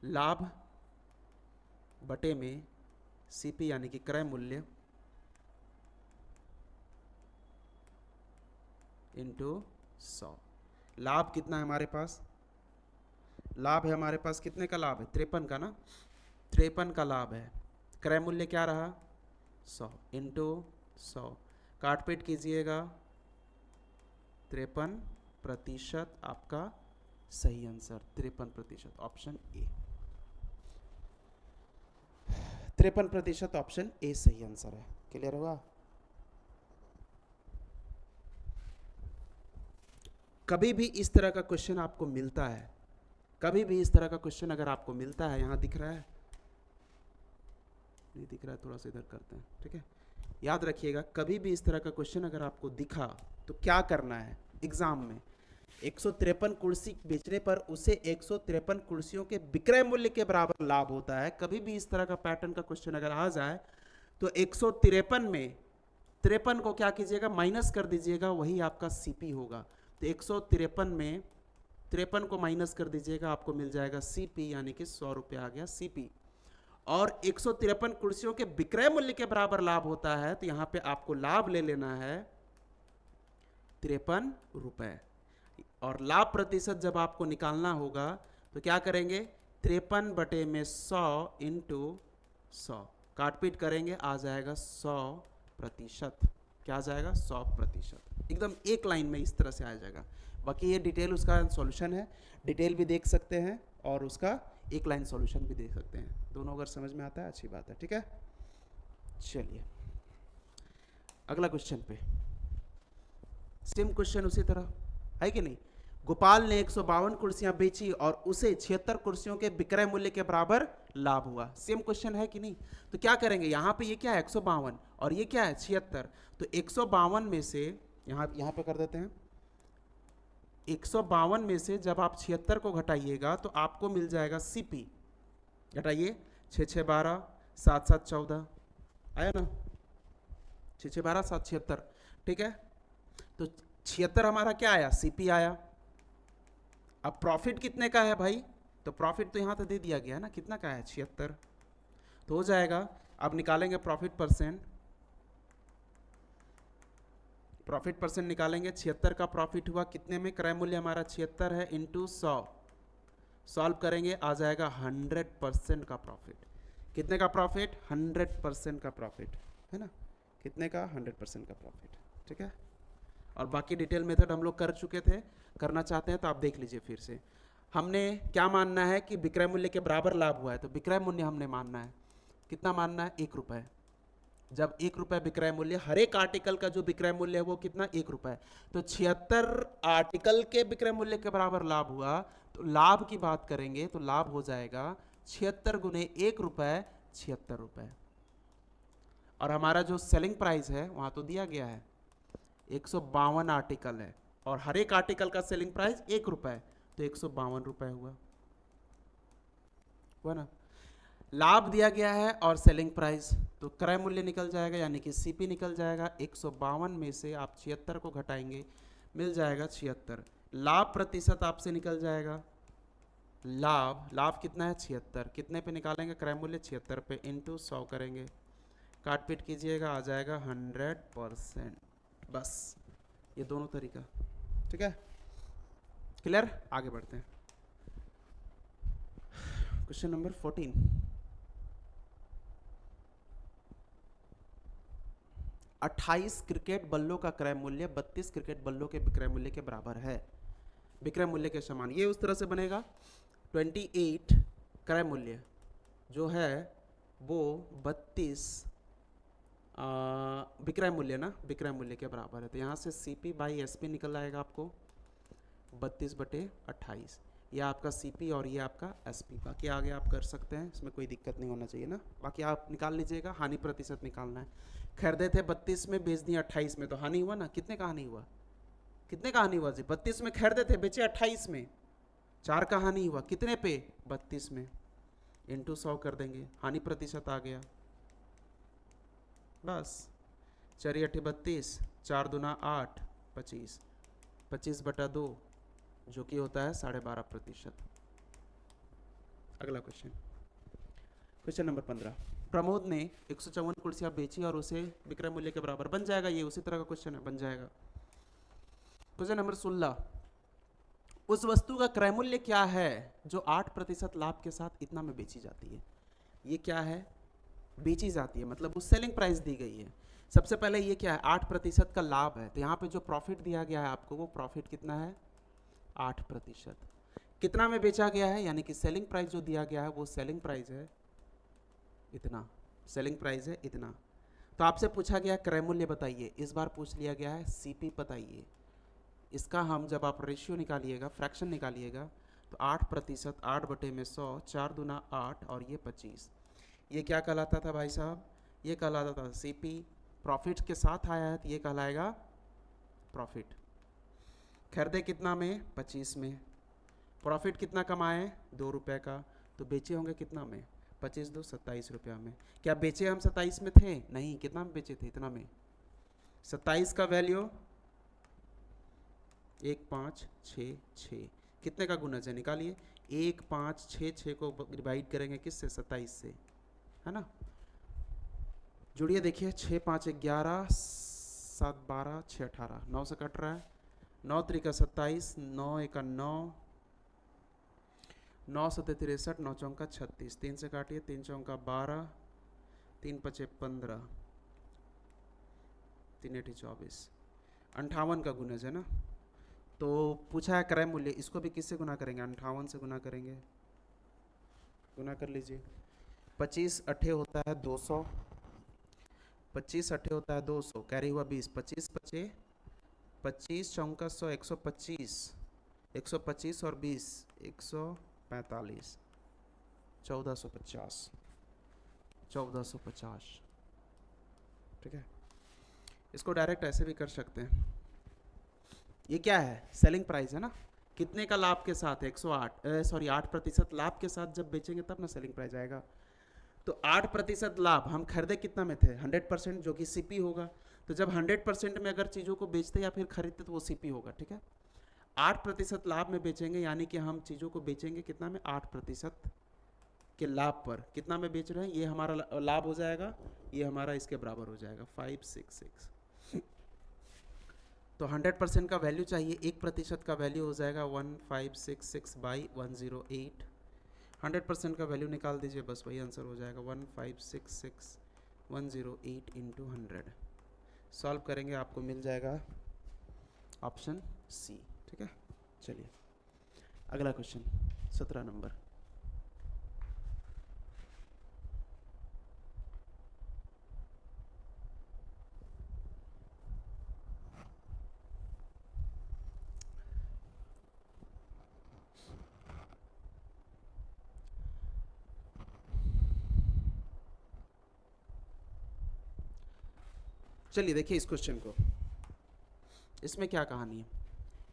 लाभ बटे में सीपी यानी कि क्रय मूल्य इंटू 100। लाभ कितना है हमारे पास, लाभ है हमारे पास कितने का लाभ है, 53 का ना, 53 का लाभ है। क्रय मूल्य क्या रहा, 100 इंटू 100, काटपीट कीजिएगा, 53% आपका सही answer, 53%, option A, 53% option A सही आंसर है। क्लियर होगा। कभी भी इस तरह का क्वेश्चन आपको मिलता है, कभी भी इस तरह का क्वेश्चन अगर आपको मिलता है, यहाँ दिख रहा है, नहीं दिख रहा है, थोड़ा सा इधर करते हैं, ठीक है। याद रखिएगा, कभी भी इस तरह का क्वेश्चन अगर आपको दिखा तो क्या करना है एग्जाम में, 153 कुर्सी बेचने पर उसे 153 कुर्सियों के विक्रय मूल्य के बराबर लाभ होता है। कभी भी इस तरह का पैटर्न का क्वेश्चन अगर आ जाए तो 153 में 53 को क्या कीजिएगा, माइनस कर दीजिएगा, वही आपका सीपी होगा। तो 153 में 53 को माइनस कर दीजिएगा, आपको मिल जाएगा सीपी, यानी कि 100 रुपये आ गया सीपी। और 153 कुर्सियों के विक्रय मूल्य के बराबर लाभ होता है, तो यहाँ पे आपको लाभ ले लेना है 53 रुपये। और लाभ प्रतिशत जब आपको निकालना होगा तो क्या करेंगे, 53 बटे में 100 इंटू 100, काटपीट करेंगे, आ जाएगा 100%। क्या आ जाएगा, 100%, एकदम एक लाइन में इस तरह से आ जाएगा। बाकी ये डिटेल उसका सॉल्यूशन है, डिटेल भी देख सकते हैं और उसका एक लाइन सॉल्यूशन भी देख सकते हैं, दोनों अगर समझ में आता है अच्छी बात है, ठीक है। चलिए अगला क्वेश्चन पे, सेम क्वेश्चन उसी तरह है कि नहीं। गोपाल ने 152 कुर्सियां बेची और उसे 76 कुर्सियों के विक्रय मूल्य के बराबर लाभ हुआ। सेम क्वेश्चन है कि नहीं? तो क्या करेंगे, यहाँ पे ये क्या है 152 और ये क्या है 76, तो 152 में से यहाँ पे कर देते हैं, 152 में से जब आप 76 को घटाइएगा तो आपको मिल जाएगा सीपी। घटाइए, 6 6 12 7 7 14 आया ना, 6 6 12 7 76, ठीक है। तो 76 हमारा क्या आया, सीपी आया। अब प्रॉफिट कितने का है भाई, तो प्रॉफिट तो यहाँ तो दे दिया गया है ना, कितना का है 76, तो हो जाएगा। अब निकालेंगे प्रॉफिट परसेंट, प्रॉफिट परसेंट निकालेंगे। 76 का प्रॉफिट हुआ कितने में, क्रय मूल्य हमारा 76 है, इंटू 100, सॉल्व करेंगे आ जाएगा 100% का प्रॉफिट। कितने का प्रॉफिट, 100% का प्रॉफिट है ना, कितने का 100% का प्रॉफिट, ठीक है। और बाकी डिटेल मेथड हम लोग कर चुके थे, करना चाहते हैं तो आप देख लीजिए फिर से। हमने क्या मानना है कि विक्रय मूल्य के बराबर लाभ हुआ है, तो विक्रय मूल्य हमने मानना है, कितना मानना है, 1 रुपये। जब 1 रुपये विक्रय मूल्य, हर एक आर्टिकल का जो विक्रय मूल्य है वो कितना, 1 रुपये, तो 76 आर्टिकल के विक्रय मूल्य के बराबर लाभ हुआ। तो लाभ की बात करेंगे तो लाभ हो जाएगा 76 गुने 1 रुपये, 76 रुपये। और हमारा जो सेलिंग प्राइस है वहाँ तो दिया गया है, 152 आर्टिकल है और हर एक आर्टिकल का सेलिंग प्राइस 1 रुपये, तो 152 रुपये हुआ ना। लाभ दिया गया है और सेलिंग प्राइस, तो क्रय मूल्य निकल जाएगा, यानी कि सीपी निकल जाएगा। 152 में से आप 76 को घटाएंगे, मिल जाएगा 76। लाभ प्रतिशत आपसे निकल जाएगा, लाभ कितना है 76, कितने पे निकालेंगे, क्रय मूल्य 76 पे, इंटू 100 करेंगे, काट पीट कीजिएगा आ जाएगा 100%। बस ये दोनों तरीका, ठीक है, क्लियर। आगे बढ़ते हैं, क्वेश्चन नंबर 14। 28 क्रिकेट बल्लों का क्रय मूल्य 32 क्रिकेट बल्लों के विक्रय मूल्य के बराबर है, विक्रय मूल्य के समान। ये उस तरह से बनेगा, 28 क्रय मूल्य जो है वो 32 विक्रय मूल्य ना, विक्रय मूल्य के बराबर है। तो यहाँ से सीपी बाई एसपी निकल आएगा आपको 32/28, ये आपका सीपी और ये आपका एसपी। बाकी आगे आप कर सकते हैं, इसमें कोई दिक्कत नहीं होना चाहिए ना। बाकी आप निकाल लीजिएगा, हानि प्रतिशत निकालना है। खरीदे थे 32 में, बेच दिए 28 में, तो हानि हुआ ना। कितने का हानि हुआ, कितने का हानि हुआ जी, 32 में खरीदे थे, बेचे 28 में, 4 का हानि हुआ, कितने पे 32 में, इंटू 100 कर देंगे, हानि प्रतिशत आ गया। बस 4 8 32, 4 दूना 8, 25, 25/2 जो कि होता है 12.5%। अगला क्वेश्चन, क्वेश्चन नंबर 15। प्रमोद ने 154 कुर्सियां बेची और उसे विक्रय मूल्य के बराबर, बन जाएगा, ये उसी तरह का क्वेश्चन है, बन जाएगा। Question number 16। उस वस्तु का क्रय मूल्य क्या है जो 8% लाभ के साथ इतना में बेची जाती है। ये क्या है, बेची जाती है, मतलब उस सेलिंग प्राइस दी गई है। सबसे पहले ये क्या है, 8% का लाभ है, तो यहाँ पे जो प्रॉफिट दिया गया है आपको, वो प्रॉफिट कितना है 8%। कितना में बेचा गया है, यानी कि सेलिंग प्राइस जो दिया गया है वो सेलिंग प्राइस है इतना, सेलिंग प्राइस है इतना। तो आपसे पूछा गया क्रय मूल्य बताइए, इस बार पूछ लिया गया है सीपी बताइए। इसका हम जब आप रेशियो निकालिएगा, फ्रैक्शन निकालिएगा, तो 8%, 8/100, 4 दूना 8 और ये 25, ये क्या कहलाता था भाई साहब, ये कहलाता था सीपी। प्रॉफिट के साथ आया है तो ये कहलाएगा प्रॉफिट। खरीदे कितना में, 25 में, प्रॉफिट कितना कमाए 2 रुपये का, तो बेचे होंगे कितना में, 25 2 27 रुपया में। क्या बेचे हम 27 में थे, नहीं, कितना में बेचे थे, इतना में। 27 का वैल्यू 1566, कितने का गुणज है निकालिए, 1566 को डिवाइड करेंगे किससे, 27 से, है ना। जुड़िए देखिए, 6 5 11, 7 12, 6 18, 9 से कट रहा है, 9 3 27, 9 1 9, 9 7 63, 9 4 36, 3 से काटिए, 3 4 12, 3 5 15, 3 8 24, 58 का गुणज है ना। तो पूछा है क्रय मूल्य, इसको भी किससे गुना करेंगे, 58 से गुना करेंगे, गुना कर लीजिए। 25 8 होता है 200, 25 8 होता है 200, कैरी हुआ 20, 25 5 25 4 100, 125, 125 और 20 145, 1450, 1450, ठीक है। इसको डायरेक्ट ऐसे भी कर सकते हैं। ये क्या है, सेलिंग प्राइस है ना, कितने का लाभ के साथ है, 8% लाभ के साथ जब बेचेंगे तब ना सेलिंग प्राइस आएगा। तो 8% लाभ, हम खरीदे कितना में थे, 100%, जो कि सीपी होगा। तो जब 100% में अगर चीज़ों को बेचते या फिर खरीदते तो वो सीपी होगा, ठीक है। 8% लाभ में बेचेंगे, यानी कि हम चीज़ों को बेचेंगे कितना में, 8% के लाभ पर। कितना में बेच रहे हैं, ये हमारा लाभ हो जाएगा, ये हमारा इसके बराबर हो जाएगा 566। तो 100% का वैल्यू चाहिए, 1% का वैल्यू हो जाएगा 1566 बाई 108। 100% का वैल्यू निकाल दीजिए, बस वही आंसर हो जाएगा 1566 108 इंटू 100। सॉल्व करेंगे आपको मिल जाएगा ऑप्शन सी, ठीक है। चलिए अगला क्वेश्चन 17 नंबर। चलिए देखिए इस क्वेश्चन को, इसमें क्या कहानी है।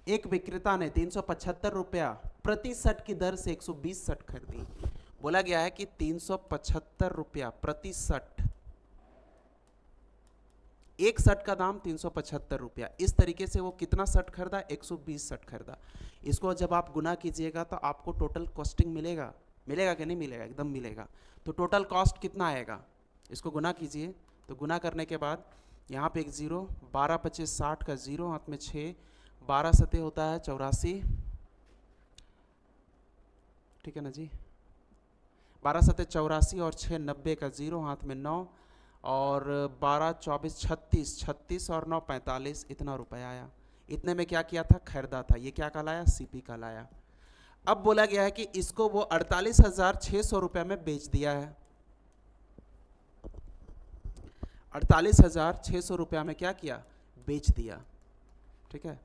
एक विक्रेता ने 375 रुपया प्रति शर्ट की दर से 120 शर्ट खरीदी। बोला गया है कि 375 रुपया प्रति शर्ट, एक शर्ट का दाम 375 रुपया, इस तरीके से वो कितना शर्ट खरीदा, 120 शर्ट खरीदा। इसको जब आप गुना कीजिएगा तो आपको टोटल कॉस्टिंग मिलेगा, मिलेगा कि नहीं मिलेगा, एकदम मिलेगा। तो टोटल कॉस्ट कितना आएगा, इसको गुना कीजिए। तो गुना करने के बाद यहाँ पे एक जीरो, 12 25 60 का जीरो, हाथ में 6, 12 सते होता है 84, ठीक है ना जी, 12 सते 84 और 6 90 का जीरो, हाथ में 9, और 12 24 36, 36 और 9 45, इतना रुपया आया। इतने में क्या किया था, खरीदा था। ये क्या कहलाया, सीपी कहलाया। अब बोला गया है कि इसको वो 48,600 रुपये में बेच दिया है। 48,600 रुपया में क्या किया, बेच दिया, ठीक है।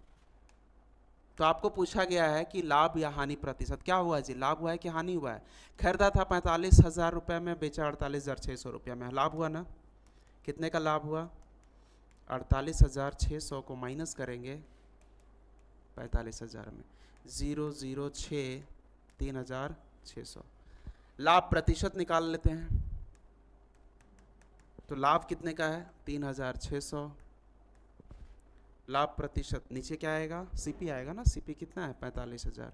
तो आपको पूछा गया है कि लाभ या हानि प्रतिशत क्या हुआ जी, लाभ हुआ है कि हानि हुआ है। खरीदा था 45,000 रुपये में, बेचा 48,600 रुपये में, लाभ हुआ ना। कितने का लाभ हुआ, 48,600 को माइनस करेंगे 45,000 में, 006 3,600। लाभ प्रतिशत निकाल लेते हैं। तो लाभ कितने का है, 3,600। लाभ प्रतिशत नीचे क्या आएगा, सीपी आएगा ना, सीपी कितना है 45,000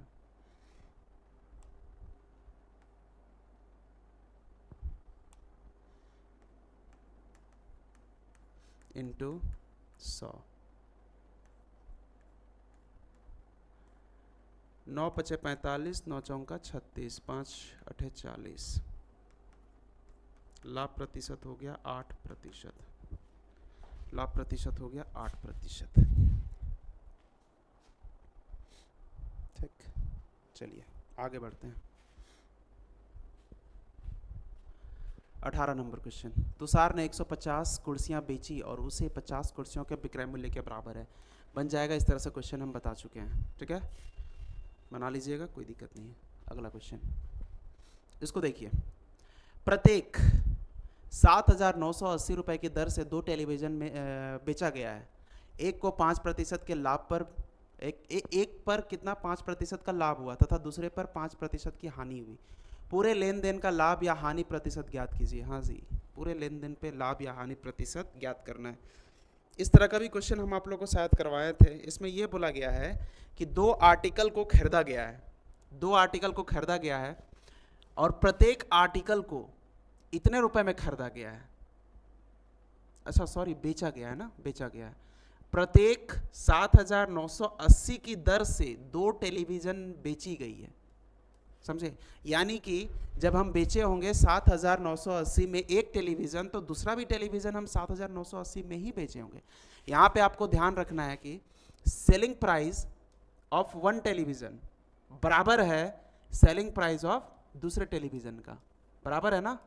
इंटू 100। 9 पचे 45, 9 चौका 36, 5 अठे 40। लाभ प्रतिशत हो गया 8%, लाभ प्रतिशत हो गया 8%, ठीक। चलिए आगे बढ़ते हैं। 18 नंबर क्वेश्चन। तुषार ने 150 कुर्सियां बेची और उसे 50 कुर्सियों के विक्रय मूल्य के बराबर है। बन जाएगा, इस तरह से क्वेश्चन हम बता चुके हैं, ठीक है, बना लीजिएगा, कोई दिक्कत नहीं है। अगला क्वेश्चन, इसको देखिए। प्रत्येक 7,980 रुपये की दर से 2 टेलीविज़न में बेचा गया है। एक को 5% के लाभ पर, एक पर कितना 5% का लाभ हुआ तथा दूसरे पर 5% की हानि हुई। पूरे लेन देन का लाभ या हानि प्रतिशत ज्ञात कीजिए। हाँ जी, पूरे लेन देन पे लाभ या हानि प्रतिशत ज्ञात करना है। इस तरह का भी क्वेश्चन हम आप लोगों को शायद करवाए थे। इसमें यह बोला गया है कि 2 आर्टिकल को खरीदा गया है, 2 आर्टिकल को खरीदा गया है और प्रत्येक आर्टिकल को इतने रुपए में खरीदा गया है। अच्छा सॉरी, बेचा गया है ना, बेचा गया है। प्रत्येक 7,980 की दर से 2 टेलीविज़न बेची गई है, समझे। यानी कि जब हम बेचे होंगे 7,980 में एक टेलीविज़न, तो दूसरा भी टेलीविज़न हम 7,980 में ही बेचे होंगे। यहाँ पे आपको ध्यान रखना है कि सेलिंग प्राइस ऑफ 1 टेलीविज़न बराबर है सेलिंग प्राइस ऑफ दूसरे टेलीविज़न का, बराबर है ना,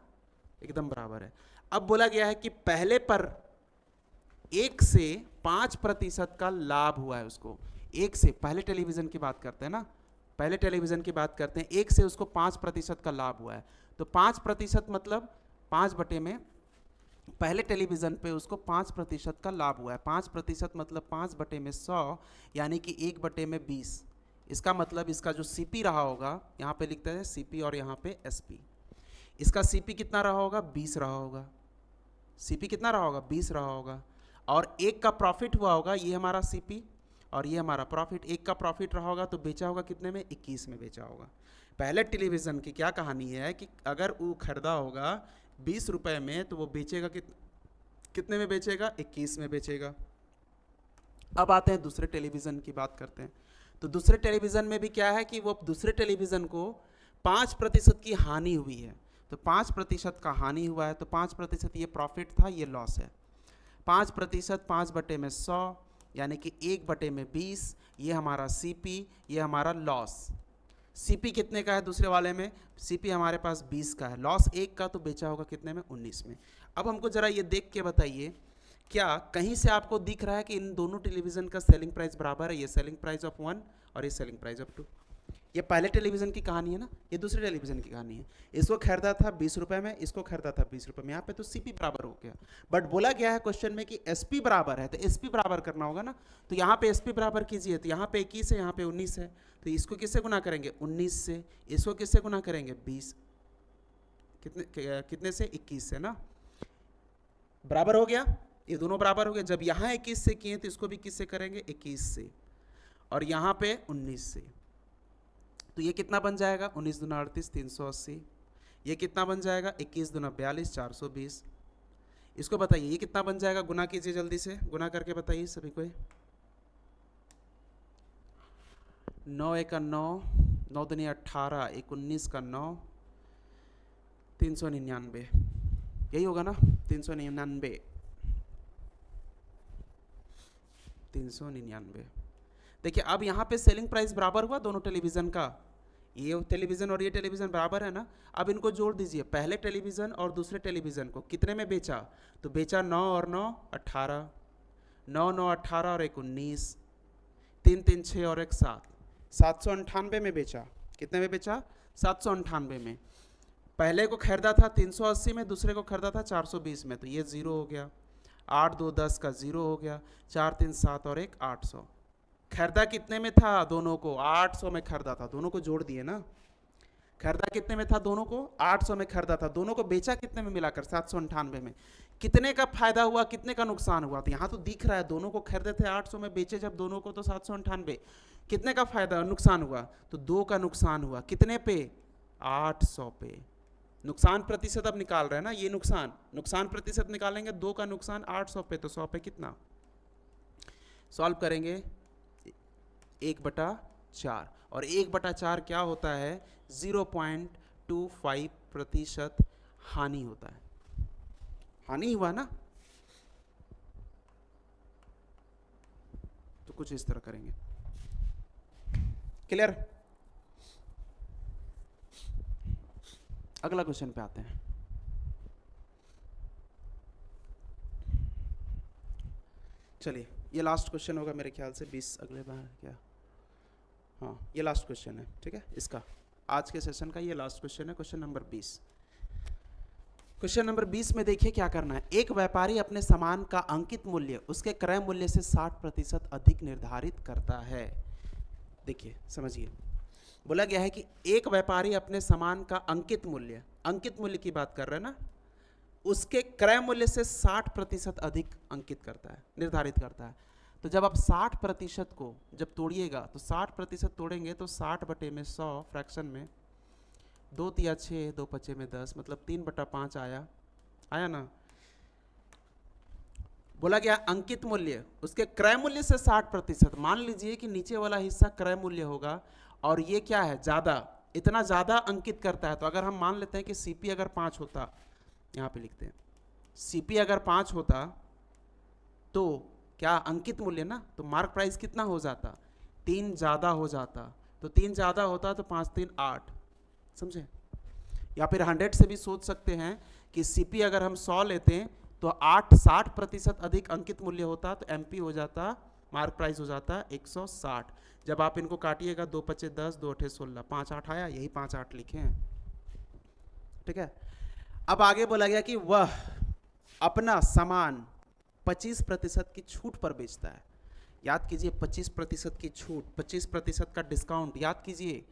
एकदम बराबर है। अब बोला गया है कि पहले पर 1 से 5% का लाभ हुआ है उसको, 1 से, पहले टेलीविज़न की बात करते हैं ना, पहले टेलीविज़न की बात करते हैं, 1 से उसको 5% का लाभ हुआ है। तो 5% मतलब 5 बटे में, पहले टेलीविज़न पे उसको 5% का लाभ हुआ है। 5% मतलब 5 बटे में 100, यानी कि 1 बटे में 20। इसका मतलब इसका जो सीपी रहा होगा, यहाँ पे लिखते हैं सीपी और यहाँ पे एसपी, इसका सीपी कितना रहा होगा, 20 रहा होगा। सीपी कितना रहा होगा, 20 रहा होगा। और 1 का प्रॉफिट हुआ होगा, ये हमारा सीपी और ये हमारा प्रॉफिट। 1 का प्रॉफिट रहा होगा तो बेचा होगा कितने में, 21 में बेचा होगा। पहले टेलीविज़न की क्या कहानी है कि अगर वो खरीदा होगा 20 रुपये में तो वो बेचेगा कितने में बेचेगा, 21 में बेचेगा। अब आते हैं दूसरे टेलीविज़न की बात करते हैं। तो दूसरे टेलीविज़न में भी क्या है कि वो दूसरे टेलीविज़न को 5% की हानि हुई है। तो 5% का हानि हुआ है, तो 5% ये प्रॉफिट था, ये लॉस है। 5%, 5 बटे में 100, यानी कि 1 बटे में 20, ये हमारा सीपी, ये हमारा लॉस। सीपी कितने का है दूसरे वाले में, सीपी हमारे पास 20 का है, लॉस 1 का, तो बेचा होगा कितने में, 19 में। अब हमको ज़रा ये देख के बताइए, क्या कहीं से आपको दिख रहा है कि इन दोनों टेलीविज़न का सेलिंग प्राइस बराबर है? ये सेलिंग प्राइस ऑफ 1 और ये सेलिंग प्राइस ऑफ 2। ये पहले टेलीविज़न की कहानी है ना, ये दूसरे टेलीविज़न की कहानी है। इसको खरीदा था 20 रुपये में, इसको खरीदा था 20 रुपये में। यहाँ पे तो सीपी बराबर हो गया, बट बोला गया है क्वेश्चन में कि एसपी बराबर है, तो एसपी बराबर करना होगा ना। तो यहाँ पे एसपी बराबर कीजिए, तो यहाँ पे 21 है, यहाँ पे 19 है, तो इसको किससे गुना करेंगे, 19 से। इसको किससे गुना करेंगे, 20, कितने से, 21 से ना। बराबर हो गया, ये दोनों बराबर हो गए। जब यहाँ 21 से किए तो इसको भी किससे करेंगे, 21 से, और यहाँ पे 19 से। तो ये कितना बन जाएगा, 19 दूना 38, 380। ये कितना बन जाएगा, 21 दूना 42, 420। इसको बताइए ये कितना बन जाएगा, गुना कीजिए जल्दी से, गुना करके बताइए सभी को। 9 1 9, 9 दूनी 18, 19 का 9, 399, यही होगा ना, 399, 399। देखिए अब यहाँ पे सेलिंग प्राइस बराबर हुआ दोनों टेलीविज़न का, ये टेलीविज़न और ये टेलीविज़न बराबर है ना। अब इनको जोड़ दीजिए, पहले टेलीविज़न और दूसरे टेलीविज़न को कितने में बेचा, तो बेचा 9 और 9 18, 9 9 18 और 1 19, 3 3 6 और 1 7, 798 में बेचा। कितने में बेचा, 798 में। पहले को खरीदा था 380 में, दूसरे को खरीदा था 420 में, तो ये 0 हो गया। 8 2 10 का 0 हो गया, 4 3 7 और 1 800। खरीदा कितने में था, दोनों को 800 में खरीदा था, दोनों को जोड़ दिए ना। खरीदा कितने में था, दोनों को 800 में खरीदा था, दोनों को बेचा कितने में मिलाकर, 798 में। कितने का फायदा हुआ, कितने का नुकसान हुआ, तो यहाँ तो दिख रहा है दोनों को खरीदे थे 800 में, बेचे जब दोनों को तो 798। कितने का फायदा, नुकसान हुआ, तो 2 का नुकसान हुआ। कितने पे, 800 पे। नुकसान प्रतिशत अब निकाल रहे हैं ना, ये नुकसान प्रतिशत निकालेंगे, 2 का नुकसान 800 पे, तो 100 पे कितना, सॉल्व करेंगे 1/4, और 1/4 क्या होता है, 0.25% हानि होता है। हानि हुआ ना, तो कुछ इस तरह करेंगे। क्लियर। अगला क्वेश्चन पे आते हैं। चलिए ये लास्ट क्वेश्चन होगा मेरे ख्याल से, 20 अगले बार क्या, हाँ ये लास्ट क्वेश्चन है, ठीक है, इसका आज के सेशन का ये लास्ट क्वेश्चन है, क्वेश्चन नंबर 20। क्वेश्चन नंबर 20 में देखिए क्या करना है। एक व्यापारी अपने सामान का अंकित मूल्य उसके क्रय मूल्य से 60% अधिक निर्धारित करता है। देखिए समझिए, बोला गया है कि एक व्यापारी अपने सामान का अंकित मूल्य की बात कर रहे हैं ना, उसके क्रय मूल्य से 60% अधिक अंकित करता है, निर्धारित करता है। तो जब आप 60% को जब तोड़िएगा, तो 60% तोड़ेंगे तो 60 बटे में 100 फ्रैक्शन में 2 तिया 6, 2 पचे में 10, मतलब 3/5 आया ना। बोला गया अंकित मूल्य उसके क्रय मूल्य से 60%। मान लीजिए कि नीचे वाला हिस्सा क्रय मूल्य होगा और ये क्या है, ज़्यादा, इतना ज़्यादा अंकित करता है। तो अगर हम मान लेते हैं कि सीपी अगर 5 होता, यहाँ पे लिखते हैं सीपी अगर 5 होता तो क्या अंकित मूल्य ना, तो मार्क प्राइस कितना हो जाता, 3 ज़्यादा हो जाता। तो 3 ज़्यादा होता तो 5 3 8, समझे। या फिर 100 से भी सोच सकते हैं कि सीपी अगर हम 100 लेते हैं तो 60% अधिक अंकित मूल्य होता तो एमपी हो जाता मार्क प्राइस हो जाता है 160। जब आप इनको काटिएगा 2 पच्चे 10, 2 अठे 16, 5 8 आया, यही 5 8 लिखे हैं, ठीक है। अब आगे बोला गया कि वह अपना सामान 25% की छूट पर बेचता है। याद कीजिए 25% की छूट, 25% का डिस्काउंट, याद कीजिए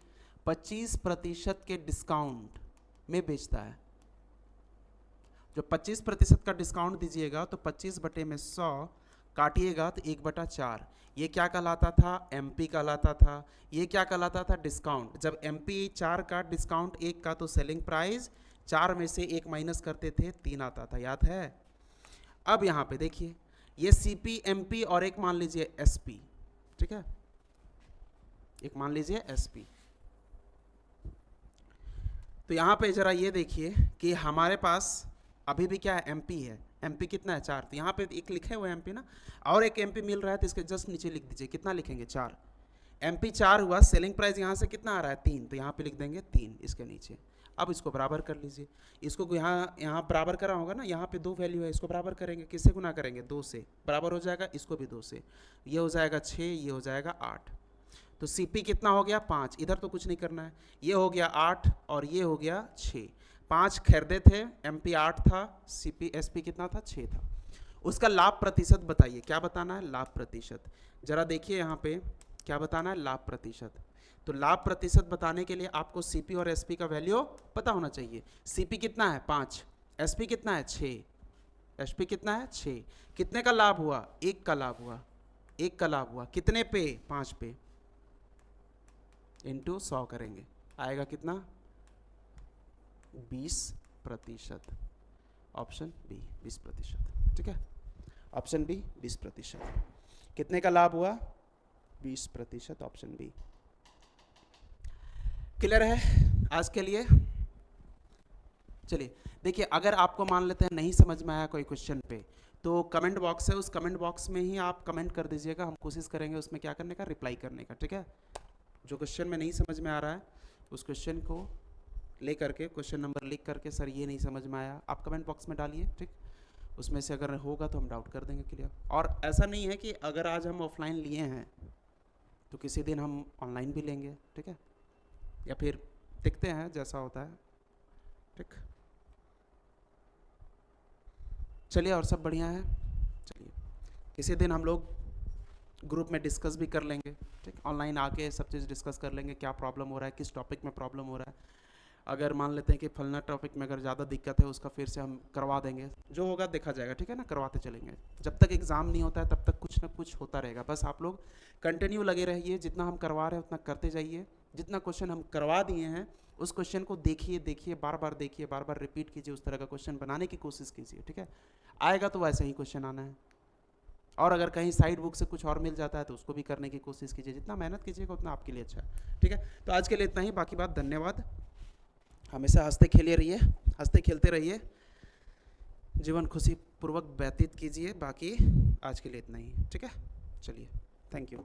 25% के डिस्काउंट में बेचता है। जो 25% का डिस्काउंट दीजिएगा तो 25/100 काटिएगा तो 1/4, ये क्या कहलाता था? एमपी कहलाता था। ये क्या कहलाता था? डिस्काउंट। जब एमपी 4 का, डिस्काउंट 1 का, तो सेलिंग प्राइस 4 में से 1 माइनस करते थे 3 आता था, याद है? अब यहाँ पे देखिए, ये सीपी, एमपी और एक मान लीजिए एसपी, ठीक है, एक मान लीजिए एसपी। तो यहाँ पे जरा ये देखिए कि हमारे पास अभी भी क्या है? एमपी है। एमपी कितना है? 4। तो यहाँ पे एक लिखे हुए एमपी ना, और एक एमपी मिल रहा है तो इसके जस्ट नीचे लिख दीजिए। कितना लिखेंगे? 4। एमपी 4 हुआ, सेलिंग प्राइस यहाँ से कितना आ रहा है? 3, तो यहाँ पे लिख देंगे 3 इसके नीचे। अब इसको बराबर कर लीजिए। इसको यहाँ बराबर करा होगा ना, यहाँ पे 2 वैल्यू है, इसको बराबर करेंगे। किससे गुना करेंगे? 2 से। बराबर हो जाएगा, इसको भी 2 से। ये हो जाएगा 6, ये हो जाएगा 8। तो सीपी कितना हो गया? 5। इधर तो कुछ नहीं करना है, ये हो गया 8 और ये हो गया 6। 5 खरीदे थे, एमपी 8 था, सीपी एसपी कितना था? 6 था। उसका लाभ प्रतिशत बताइए। क्या बताना है? लाभ प्रतिशत। जरा देखिए यहाँ पे क्या बताना है? लाभ प्रतिशत। तो लाभ प्रतिशत बताने के लिए आपको सीपी और एसपी का वैल्यू पता होना चाहिए। सीपी कितना है? 5। एसपी कितना है? 6। एसपी कितना है? 6। कितने का लाभ हुआ? 1 का लाभ हुआ। 1 का लाभ हुआ कितने पे? 5 पे। इंटू 100 करेंगे, आएगा कितना? 20%। ऑप्शन बी 20%, ठीक है। Option B 20%। कितने का लाभ हुआ? 20%, ऑप्शन बी। क्लियर है आज के लिए? चलिए देखिए, अगर आपको मान लेते हैं नहीं समझ में आया कोई क्वेश्चन पे, तो कमेंट बॉक्स है, उस कमेंट बॉक्स में ही आप कमेंट कर दीजिएगा। हम कोशिश करेंगे उसमें क्या करने का? रिप्लाई करने का, ठीक है। जो क्वेश्चन में नहीं समझ में आ रहा है उस क्वेश्चन को ले करके, क्वेश्चन नंबर लिख करके, सर ये नहीं समझ में आया, आप कमेंट बॉक्स में डालिए, ठीक। उसमें से अगर होगा तो हम डाउट कर देंगे क्लियर। और ऐसा नहीं है कि अगर आज हम ऑफलाइन लिए हैं तो किसी दिन हम ऑनलाइन भी लेंगे, ठीक है, या फिर देखते हैं जैसा होता है, ठीक। चलिए, और सब बढ़िया है। चलिए किसी दिन हम लोग ग्रुप में डिस्कस भी कर लेंगे, ठीक। ऑनलाइन आके सब चीज़ डिस्कस कर लेंगे, क्या प्रॉब्लम हो रहा है, किस टॉपिक में प्रॉब्लम हो रहा है। अगर मान लेते हैं कि फलना टॉपिक में अगर ज़्यादा दिक्कत है, उसका फिर से हम करवा देंगे, जो होगा देखा जाएगा, ठीक है ना, करवाते चलेंगे। जब तक एग्ज़ाम नहीं होता है तब तक कुछ ना कुछ होता रहेगा। बस आप लोग कंटिन्यू लगे रहिए, जितना हम करवा रहे हैं उतना करते जाइए। जितना क्वेश्चन हम करवा दिए हैं उस क्वेश्चन को देखिए, बार बार देखिए, बार बार रिपीट कीजिए, उस तरह का क्वेश्चन बनाने की कोशिश कीजिए, ठीक है। आएगा तो वैसे ही क्वेश्चन आना है। और अगर कहीं साइड बुक से कुछ और मिल जाता है तो उसको भी करने की कोशिश कीजिए। जितना मेहनत कीजिएगा उतना आपके लिए अच्छा है, ठीक है। तो आज के लिए इतना ही, बाकी बात धन्यवाद। हमेशा हंसते खेले रहिए, हंसते खेलते रहिए, जीवन खुशी पूर्वक व्यतीत कीजिए। बाकी आज के लिए इतना ही, ठीक है। चलिए, थैंक यू।